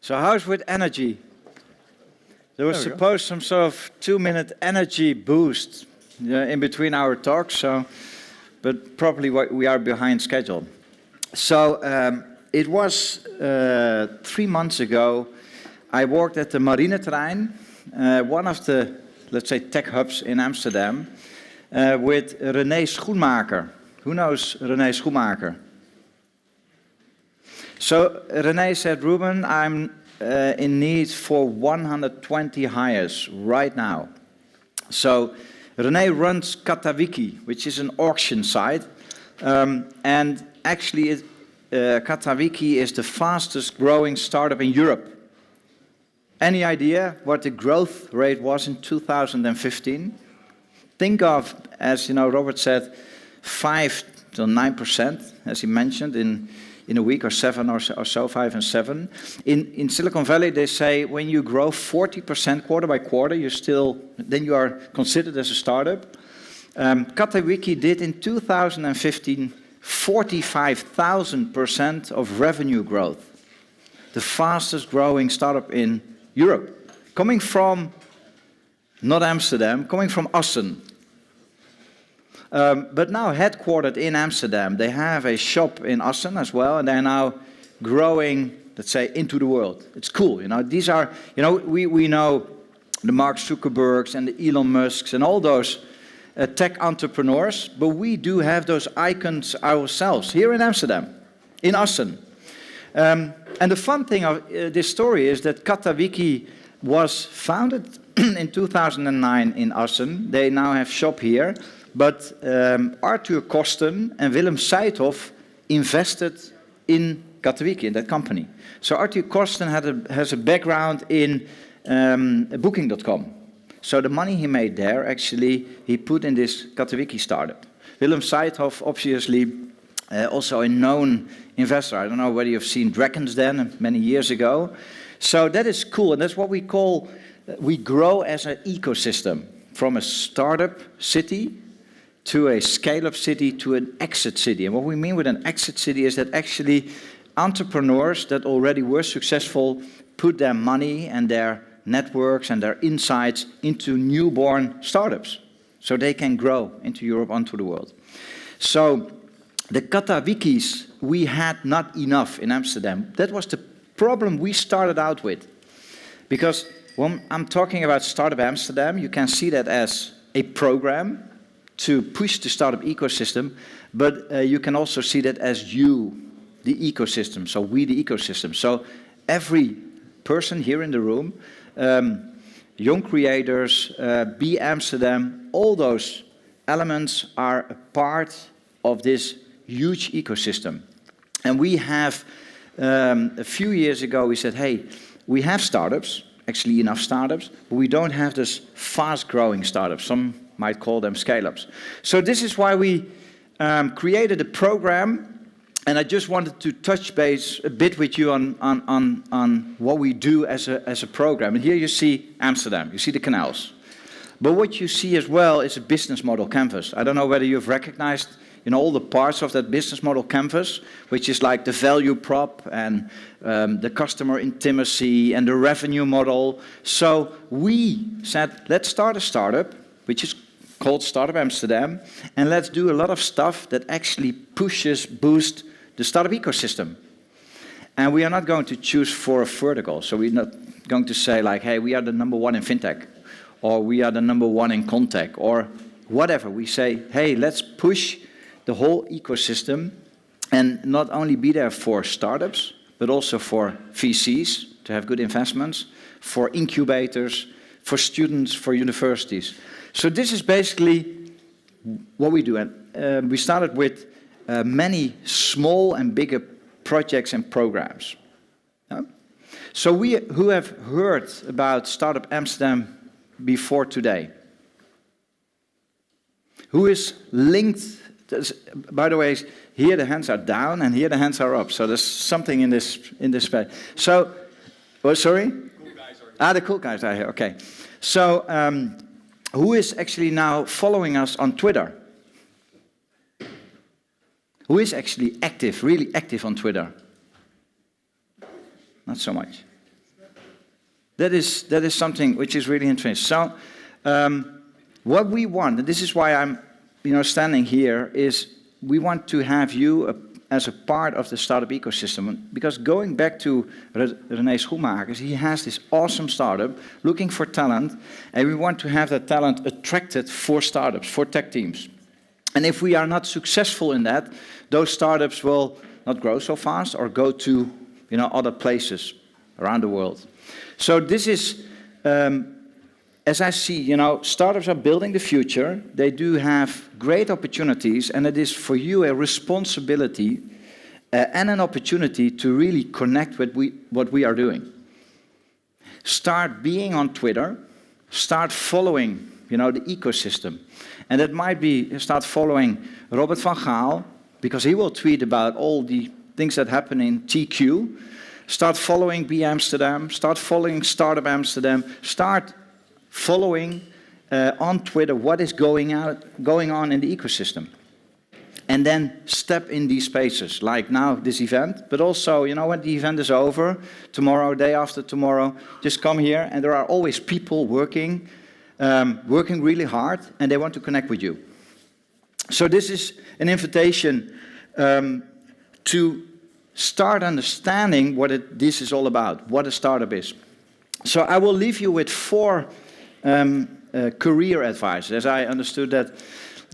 So how's with energy? There was supposed some sort of 2-minute energy boost in between our talks, but probably we are behind schedule. So it was 3 months ago, I worked at the Marineterrein, one of the, let's say, tech hubs in Amsterdam, with René Schoenmaker. Who knows René Schoenmaker? So René said, Ruben, I'm in need for 120 hires right now. So René runs Katawiki, which is an auction site. And actually, Katawiki is the fastest growing startup in Europe. Any idea what the growth rate was in 2015? Think of, as you know, Robert said, 5 to 9%, as he mentioned, in a week, or 7 or so, 5 and 7. In Silicon Valley, they say when you grow 40% quarter by quarter, then you are considered as a startup. Katawiki did in 2015 45,000% of revenue growth, the fastest growing startup in Europe, coming from not Amsterdam, coming from Assen. But now headquartered in Amsterdam, they have a shop in Assen as well, and they're now growing, let's say, into the world. It's cool, you know. These are, you know, we know the Mark Zuckerbergs and the Elon Musks and all those tech entrepreneurs, but we do have those icons ourselves here in Amsterdam, in Assen. And the fun thing of this story is that Katawiki was founded in 2009 in Assen. They now have shop here. But Arthur Kosten and Willem Seithoff invested in Katawiki, in that company. So Arthur Kosten has a background in Booking.com. So the money he made there, actually, he put in this Katawiki startup. Willem Seithoff, obviously, also a known investor. I don't know whether you've seen Dragon's Den many years ago. So that is cool, and that's what we call, we grow as an ecosystem, from a startup city to a scale-up city to an exit city. And what we mean with an exit city is that actually entrepreneurs that already were successful put their money and their networks and their insights into newborn startups, so they can grow into Europe, onto the world. So the Katawikis, we had not enough in Amsterdam. That was the problem we started out with. Because when I'm talking about Startup Amsterdam, you can see that as a program to push the startup ecosystem, but you can also see that as the ecosystem, so we the ecosystem. So every person here in the room, young creators, B.Amsterdam, all those elements are a part of this huge ecosystem. And we have, a few years ago, we said, hey, we have startups, actually enough startups, but we don't have this fast-growing startups. Some might call them scale-ups. So this is why we created a program, and I just wanted to touch base a bit with you on what we do as a program. And here you see Amsterdam, you see the canals. But what you see as well is a business model canvas. I don't know whether you've recognized, you know, all the parts of that business model canvas, which is like the value prop and the customer intimacy and the revenue model. So we said, let's start a startup, which is called Startup Amsterdam, and let's do a lot of stuff that actually boosts the startup ecosystem. And we are not going to choose for a vertical, so we're not going to say like, hey, we are the number one in fintech, or we are the number one in contact, or whatever. We say, hey, let's push the whole ecosystem and not only be there for startups, but also for VCs to have good investments, for incubators, for students, for universities. So this is basically what we do. And we started with many small and bigger projects and programs. So who have heard about Startup Amsterdam before today? Who is linked? By the way, here the hands are down and here the hands are up. So there's something in this space. So, oh, sorry? Cool guys are here. The cool guys are here. Okay. So, who is actually now following us on Twitter? Who is actually active, really active on Twitter? Not so much. That is something which is really interesting. So, what we want, and this is why I'm, standing here, is we want to have you as a part of the startup ecosystem. Because going back to René Schoenmakers, he has this awesome startup looking for talent, and we want to have that talent attracted for startups, for tech teams. And if we are not successful in that, those startups will not grow so fast or go to, other places around the world. So this is, as I see, startups are building the future. They do have great opportunities, and it is for you a responsibility and an opportunity to really connect with what we are doing. Start being on Twitter. Start following, the ecosystem. And that might be start following Robert van Gaal, because he will tweet about all the things that happen in TQ. Start following B.Amsterdam. Start following StartupAmsterdam. Start following on Twitter what is going on in the ecosystem. And then step in these spaces, like now this event, but also, when the event is over, tomorrow, day after tomorrow, just come here, and there are always people working really hard, and they want to connect with you. So this is an invitation to start understanding what this is all about, what a startup is. So I will leave you with 4 career advice, as I understood that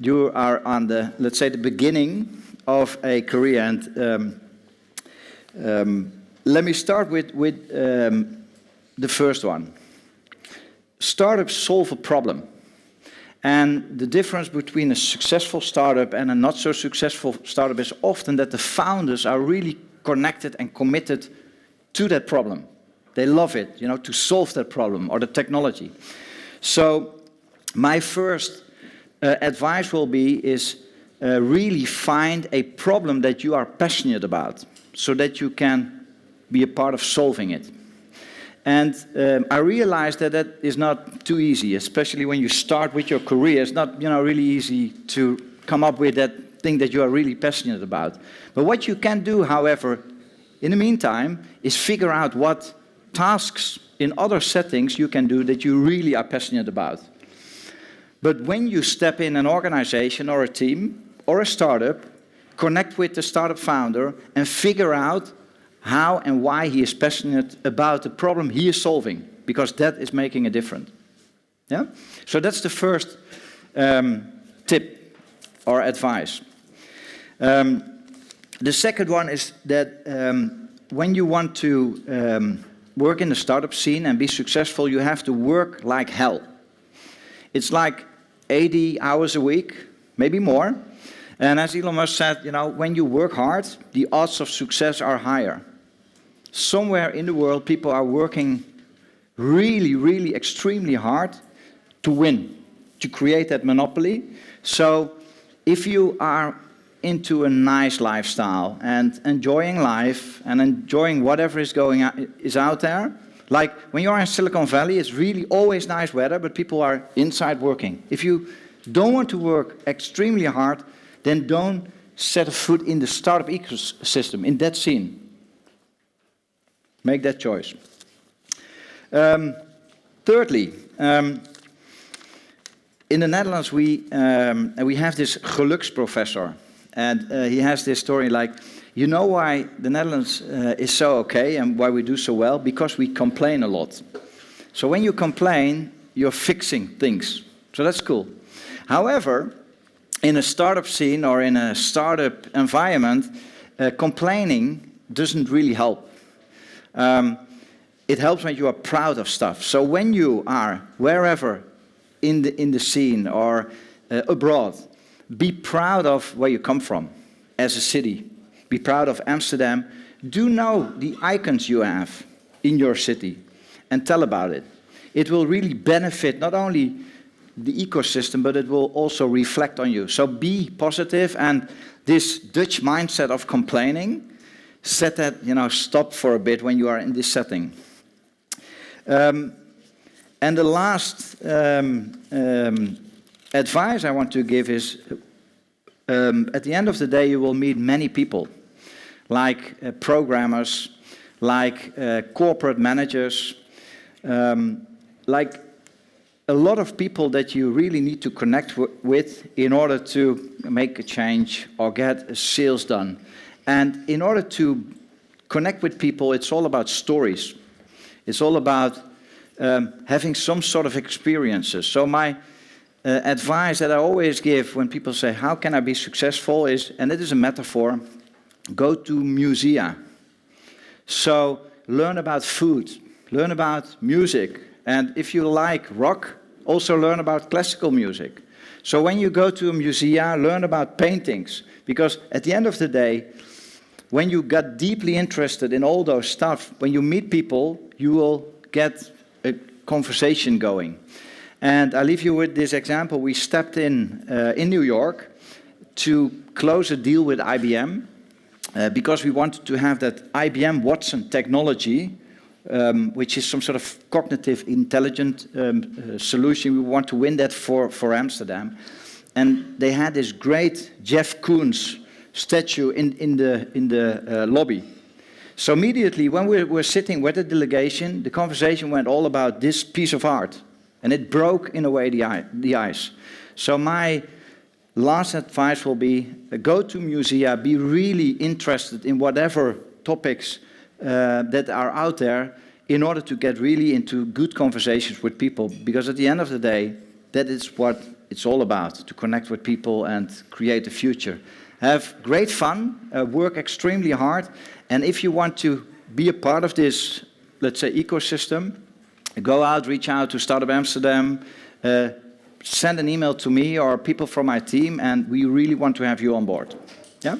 you are on the, let's say, the beginning of a career. And let me start with the first one. Startups solve a problem. And the difference between a successful startup and a not so successful startup is often that the founders are really connected and committed to that problem. They love it, to solve that problem or the technology. So my first advice will be really find a problem that you are passionate about so that you can be a part of solving it. And I realized that is not too easy, especially when you start with your career. It's not, really easy to come up with that thing that you are really passionate about. But what you can do, however, in the meantime, is figure out what tasks in other settings you can do that you really are passionate about. But when you step in an organization or a team or a startup, connect with the startup founder and figure out how and why he is passionate about the problem he is solving, because that is making a difference. Yeah? So that's the first tip or advice. The second one is that when you want to work in the startup scene and be successful, you have to work like hell. It's like 80 hours a week, maybe more. And as Elon Musk said, when you work hard, the odds of success are higher. Somewhere in the world, people are working really, really extremely hard to win, to create that monopoly. So if you are into a nice lifestyle and enjoying life and enjoying whatever is out there, like when you are in Silicon Valley, it's really always nice weather, but people are inside working. If you don't want to work extremely hard, then don't set a foot in the startup ecosystem, in that scene. Make that choice. Thirdly, in the Netherlands, we have this geluksprofessor. And he has this story like, you know why the Netherlands is so okay and why we do so well? Because we complain a lot. So when you complain, you're fixing things. So that's cool. However, in a startup scene or in a startup environment, complaining doesn't really help. It helps when you are proud of stuff. So when you are wherever in the scene or abroad, be proud of where you come from as a city. Be proud of Amsterdam. Do know the icons you have in your city and tell about it. It will really benefit not only the ecosystem, but it will also reflect on you. So be positive, and this Dutch mindset of complaining, set that, stop for a bit when you are in this setting. And the last advice I want to give is, at the end of the day, you will meet many people, like programmers, like corporate managers, like a lot of people that you really need to connect with in order to make a change or get sales done. And in order to connect with people, it's all about stories. It's all about having some sort of experiences. So my advice that I always give when people say, how can I be successful is, and it is a metaphor, go to musea. So learn about food, learn about music, and if you like rock, also learn about classical music. So when you go to a museum, learn about paintings, because at the end of the day, when you got deeply interested in all those stuff, when you meet people, you will get a conversation going. And I leave you with this example. We stepped in New York to close a deal with IBM because we wanted to have that IBM Watson technology, which is some sort of cognitive intelligent solution. We want to win that for Amsterdam. And they had this great Jeff Koons statue in the lobby. So immediately when we were sitting with the delegation, the conversation went all about this piece of art. And it broke, in a way, the ice. So my last advice will be, go to musea, be really interested in whatever topics that are out there in order to get really into good conversations with people. Because at the end of the day, that is what it's all about, to connect with people and create a future. Have great fun, work extremely hard, and if you want to be a part of this, let's say, ecosystem, go out, reach out to Startup Amsterdam, send an email to me or people from my team, and we really want to have you on board. Yeah?